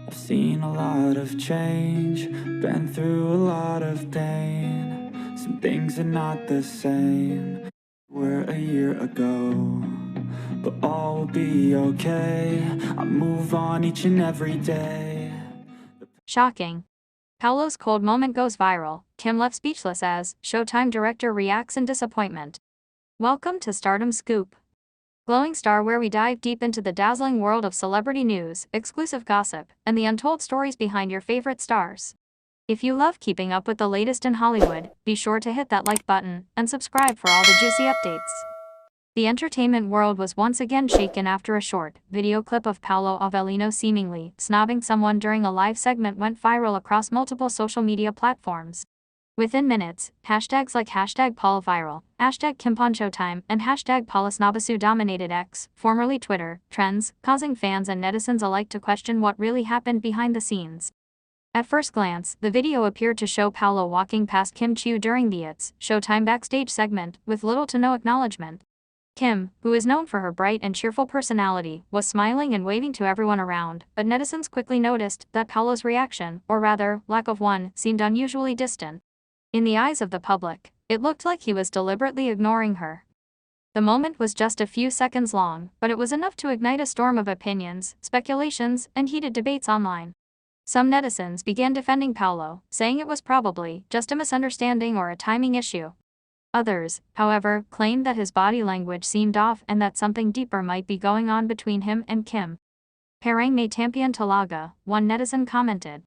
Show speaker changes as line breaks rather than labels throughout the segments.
I've seen a lot of change, been through a lot of pain. Some things are not the same were a year ago, but all will be okay. I move on each and every day.
Shocking. Paulo'S cold moment goes viral. Kim left speechless as Showtime director reacts in disappointment. Welcome to Stardom Scoop. Glowing Star, where we dive deep into the dazzling world of celebrity news, exclusive gossip, and the untold stories behind your favorite stars. If you love keeping up with the latest in Hollywood, be sure to hit that like button and subscribe for all the juicy updates. The entertainment world was once again shaken after a short video clip of Paolo Avellino seemingly snobbing someone during a live segment went viral across multiple social media platforms. Within minutes, hashtags like #PaulaViral, #KimPonShowtime, and #PaulaSnobasu dominated X, formerly Twitter, trends, causing fans and netizens alike to question what really happened behind the scenes. At first glance, the video appeared to show Paulo walking past Kim Chiu during the It's Showtime backstage segment, with little to no acknowledgement. Kim, who is known for her bright and cheerful personality, was smiling and waving to everyone around, but netizens quickly noticed that Paulo's reaction, or rather, lack of one, seemed unusually distant. In the eyes of the public, it looked like he was deliberately ignoring her. The moment was just a few seconds long, but it was enough to ignite a storm of opinions, speculations, and heated debates online. Some netizens began defending Paulo, saying it was probably just a misunderstanding or a timing issue. Others, however, claimed that his body language seemed off and that something deeper might be going on between him and Kim. Parang may tampian talaga, one netizen commented.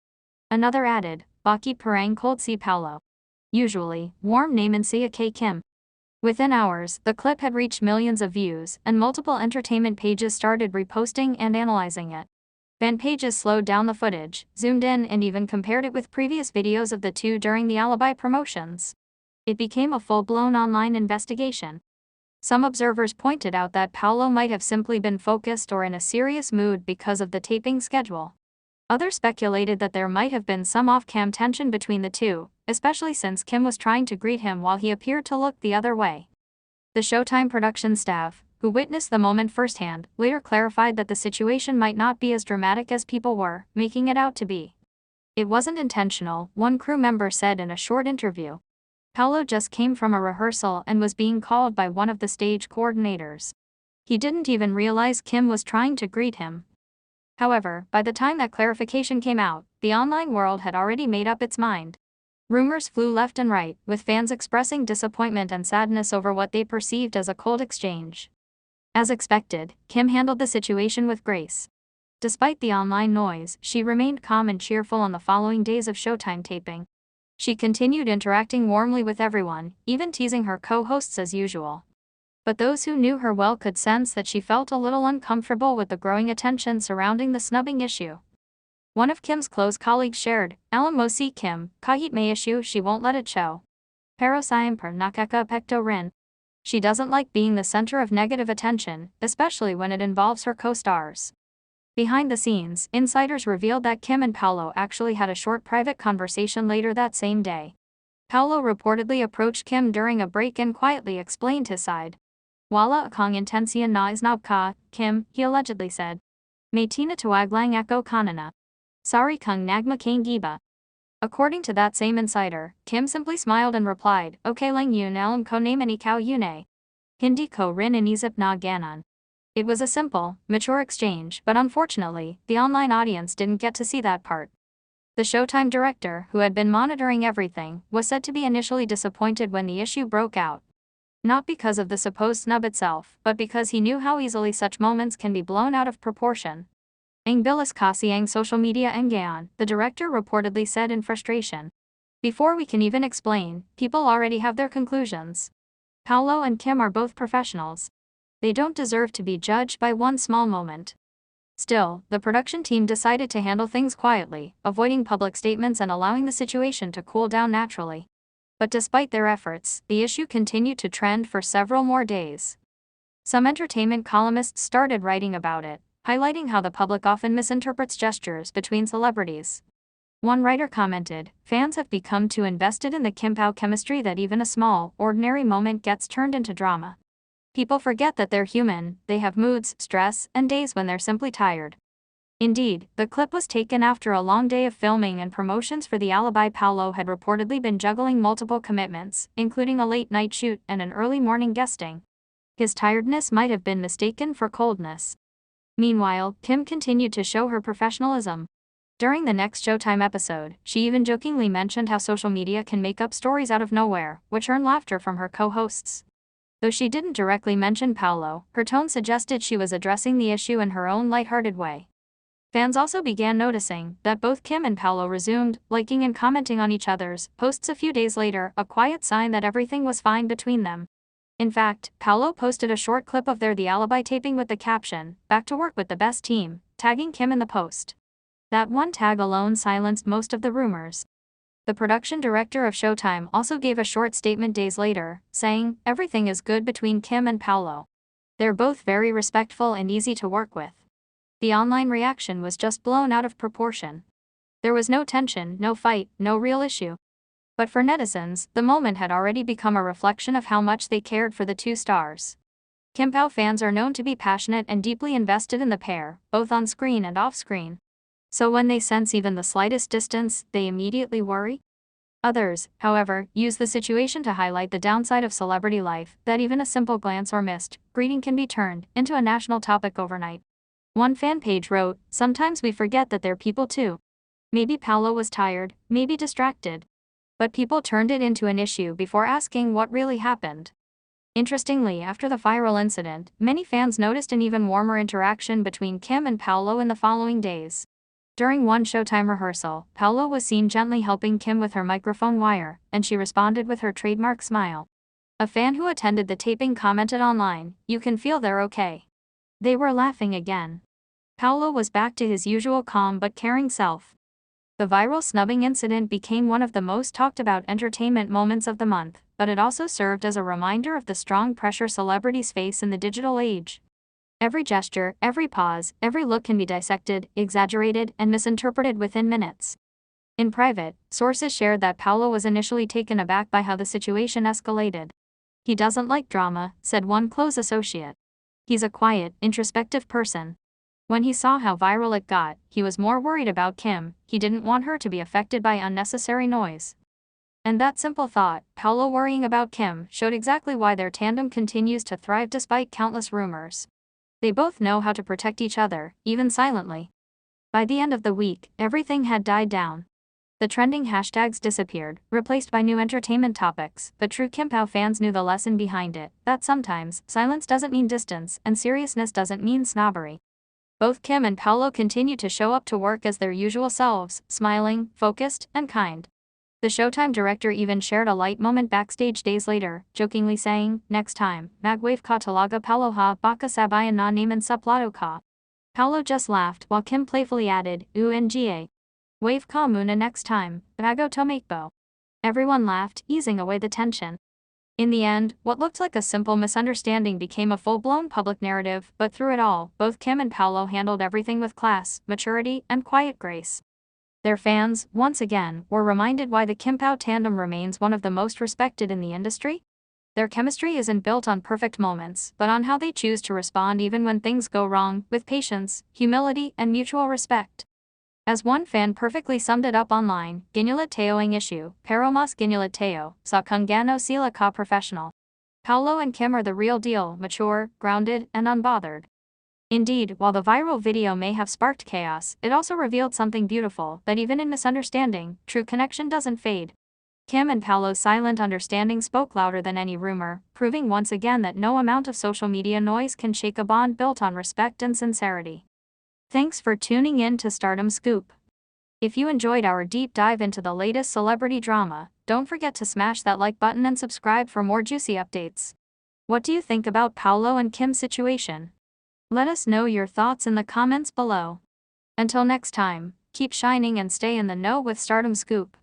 Another added, bakit parang cold si Paulo? Usually, warm naman siya kay Kim. Within hours, the clip had reached millions of views, and multiple entertainment pages started reposting and analyzing it. Fan pages slowed down the footage, zoomed in, and even compared it with previous videos of the two during the Alibi promotions. It became a full-blown online investigation. Some observers pointed out that Paulo might have simply been focused or in a serious mood because of the taping schedule. Others speculated that there might have been some off-cam tension between the two, especially since Kim was trying to greet him while he appeared to look the other way. The Showtime production staff, who witnessed the moment firsthand, later clarified that the situation might not be as dramatic as people were making it out to be. It wasn't intentional, one crew member said in a short interview. Paulo just came from a rehearsal and was being called by one of the stage coordinators. He didn't even realize Kim was trying to greet him. However, by the time that clarification came out, the online world had already made up its mind. Rumors flew left and right, with fans expressing disappointment and sadness over what they perceived as a cold exchange. As expected, Kim handled the situation with grace. Despite the online noise, she remained calm and cheerful on the following days of Showtime taping. She continued interacting warmly with everyone, even teasing her co-hosts as usual. But those who knew her well could sense that she felt a little uncomfortable with the growing attention surrounding the snubbing issue. One of Kim's close colleagues shared, "Alam mo si Kim, kahit may issue she won't let it show. Pero siempre nakakaapekto rin." She doesn't like being the center of negative attention, especially when it involves her co-stars. Behind the scenes, insiders revealed that Kim and Paulo actually had a short private conversation later that same day. Paulo reportedly approached Kim during a break and quietly explained his side. "Wala akong intensiyon na isnob ka, Kim," he allegedly said. "May tinatawag lang ako kanina. Sorry kung nagmakang giba." According to that same insider, Kim simply smiled and replied, "Okay lang yun, alam ko naman ikaw yun eh. Hindi ko rin inisip na ganon." It was a simple, mature exchange, but unfortunately, the online audience didn't get to see that part. The Showtime director, who had been monitoring everything, was said to be initially disappointed when the issue broke out. Not because of the supposed snub itself, but because he knew how easily such moments can be blown out of proportion. "Ang bilis kasi ang social media ang gayon," the director reportedly said in frustration. "Before we can even explain, people already have their conclusions. Paulo and Kim are both professionals. They don't deserve to be judged by one small moment." Still, the production team decided to handle things quietly, avoiding public statements and allowing the situation to cool down naturally. But despite their efforts, the issue continued to trend for several more days. Some entertainment columnists started writing about it, highlighting how the public often misinterprets gestures between celebrities. One writer commented, "Fans have become too invested in the Kim-Pao chemistry that even a small, ordinary moment gets turned into drama. People forget that they're human, they have moods, stress, and days when they're simply tired." Indeed, the clip was taken after a long day of filming and promotions for the alibi. Paulo had reportedly been juggling multiple commitments, including a late-night shoot and an early morning guesting. His tiredness might have been mistaken for coldness. Meanwhile, Kim continued to show her professionalism. During the next Showtime episode, she even jokingly mentioned how social media can make up stories out of nowhere, which earned laughter from her co-hosts. Though she didn't directly mention Paulo, her tone suggested she was addressing the issue in her own lighthearted way. Fans also began noticing that both Kim and Paulo resumed liking and commenting on each other's posts a few days later, a quiet sign that everything was fine between them. In fact, Paulo posted a short clip of their The Alibi taping with the caption, "Back to work with the best team," tagging Kim in the post. That one tag alone silenced most of the rumors. The production director of Showtime also gave a short statement days later, saying, "Everything is good between Kim and Paulo. They're both very respectful and easy to work with." The online reaction was just blown out of proportion. There was no tension, no fight, no real issue. But for netizens, the moment had already become a reflection of how much they cared for the two stars. Kim Pao fans are known to be passionate and deeply invested in the pair, both on screen and off-screen. So when they sense even the slightest distance, they immediately worry. Others, however, use the situation to highlight the downside of celebrity life, that even a simple glance or missed greeting can be turned into a national topic overnight. One fan page wrote, "Sometimes we forget that they're people too. Maybe Paulo was tired, maybe distracted. But people turned it into an issue before asking what really happened." Interestingly, after the viral incident, many fans noticed an even warmer interaction between Kim and Paulo in the following days. During one Showtime rehearsal, Paulo was seen gently helping Kim with her microphone wire, and she responded with her trademark smile. A fan who attended the taping commented online, "You can feel they're okay." They were laughing again. Paulo was back to his usual calm but caring self. The viral snubbing incident became one of the most talked about entertainment moments of the month, but it also served as a reminder of the strong pressure celebrities face in the digital age. Every gesture, every pause, every look can be dissected, exaggerated, and misinterpreted within minutes. In private, sources shared that Paulo was initially taken aback by how the situation escalated. "He doesn't like drama," said one close associate. "He's a quiet, introspective person." When he saw how viral it got, he was more worried about Kim. He didn't want her to be affected by unnecessary noise. And that simple thought, Paulo worrying about Kim, showed exactly why their tandem continues to thrive despite countless rumors. They both know how to protect each other, even silently. By the end of the week, everything had died down. The trending hashtags disappeared, replaced by new entertainment topics, but true Kim Pao fans knew the lesson behind it, that sometimes, silence doesn't mean distance, and seriousness doesn't mean snobbery. Both Kim and Paulo continued to show up to work as their usual selves, smiling, focused, and kind. The Showtime director even shared a light moment backstage days later, jokingly saying, "Next time, magwave ka talaga Paulo ha, baka sabayan na naman sa plato ka." Paulo just laughed while Kim playfully added, "Nga. Wave ka muna next time, bago tumakbo." Everyone laughed, easing away the tension. In the end, what looked like a simple misunderstanding became a full-blown public narrative, but through it all, both Kim and Paulo handled everything with class, maturity, and quiet grace. Their fans, once again, were reminded why the Kim Pao tandem remains one of the most respected in the industry. Their chemistry isn't built on perfect moments, but on how they choose to respond even when things go wrong, with patience, humility, and mutual respect. As one fan perfectly summed it up online, "Ginulit teo ang issue, pero mas ginulit teo, sa kung gaano sila ka professional." Paulo and Kim are the real deal, mature, grounded, and unbothered. Indeed, while the viral video may have sparked chaos, it also revealed something beautiful, that even in misunderstanding, true connection doesn't fade. Kim and Paulo's silent understanding spoke louder than any rumor, proving once again that no amount of social media noise can shake a bond built on respect and sincerity. Thanks for tuning in to Stardom Scoop. If you enjoyed our deep dive into the latest celebrity drama, don't forget to smash that like button and subscribe for more juicy updates. What do you think about Paulo and Kim's situation? Let us know your thoughts in the comments below. Until next time, keep shining and stay in the know with Stardom Scoop.